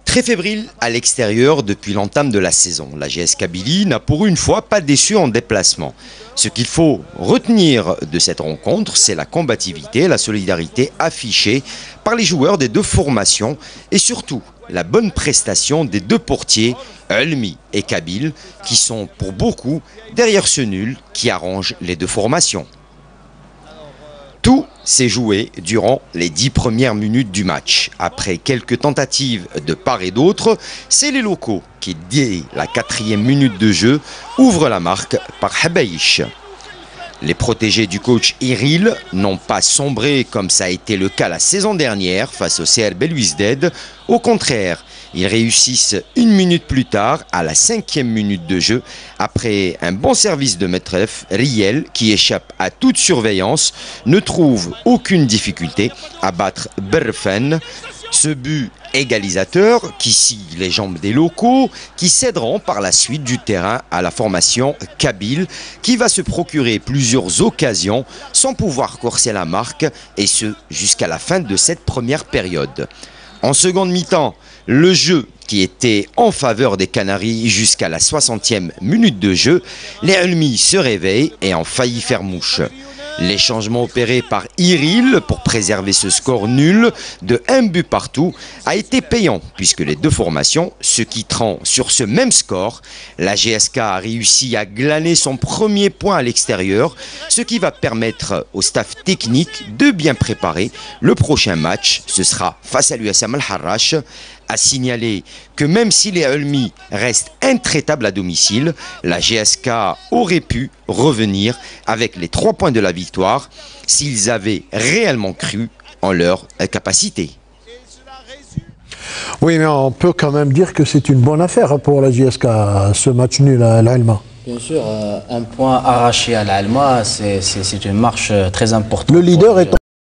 Très fébrile à l'extérieur depuis l'entame de la saison, la GS Kabylie n'a pour une fois pas déçu en déplacement. Ce qu'il faut retenir de cette rencontre, c'est la combativité, la solidarité affichée par les joueurs des deux formations et surtout la bonne prestation des deux portiers, Ulmi et Kabil, qui sont pour beaucoup derrière ce nul qui arrange les deux formations. Tout s'est joué durant les 10 premières minutes du match. Après quelques tentatives de part et d'autre, c'est les locaux qui, dès la 4e minute de jeu, ouvrent la marque par Habaïch. Les protégés du coach Iril n'ont pas sombré comme ça a été le cas la saison dernière face au CR Belouizdad. Au contraire, ils réussissent une minute plus tard, à la 5e minute de jeu, après un bon service de Metref, Riel, qui échappe à toute surveillance, ne trouve aucune difficulté à battre Berfen. Ce but égalisateur qui scie les jambes des locaux, qui céderont par la suite du terrain à la formation Kabil, qui va se procurer plusieurs occasions sans pouvoir corser la marque, et ce jusqu'à la fin de cette première période. En seconde mi-temps, le jeu qui était en faveur des Canaries jusqu'à la 60e minute de jeu, les Ulmi se réveillent et ont failli faire mouche. Les changements opérés par Iril pour préserver ce score nul de 1 but partout a été payant puisque les deux formations se quitteront sur ce même score. La GSK a réussi à glaner son premier point à l'extérieur, ce qui va permettre au staff technique de bien préparer le prochain match. Ce sera face à l'USM Al-Harrach. À signaler que même si les Ulmi restent intraitables à domicile, la GSK aurait pu revenir avec les 3 points de la victoire s'ils avaient réellement cru en leur capacité. Oui, mais on peut quand même dire que c'est une bonne affaire pour la GSK, ce match nul à l'Alma. Bien sûr, un point arraché à l'Alma, c'est une marche très importante. Le leader est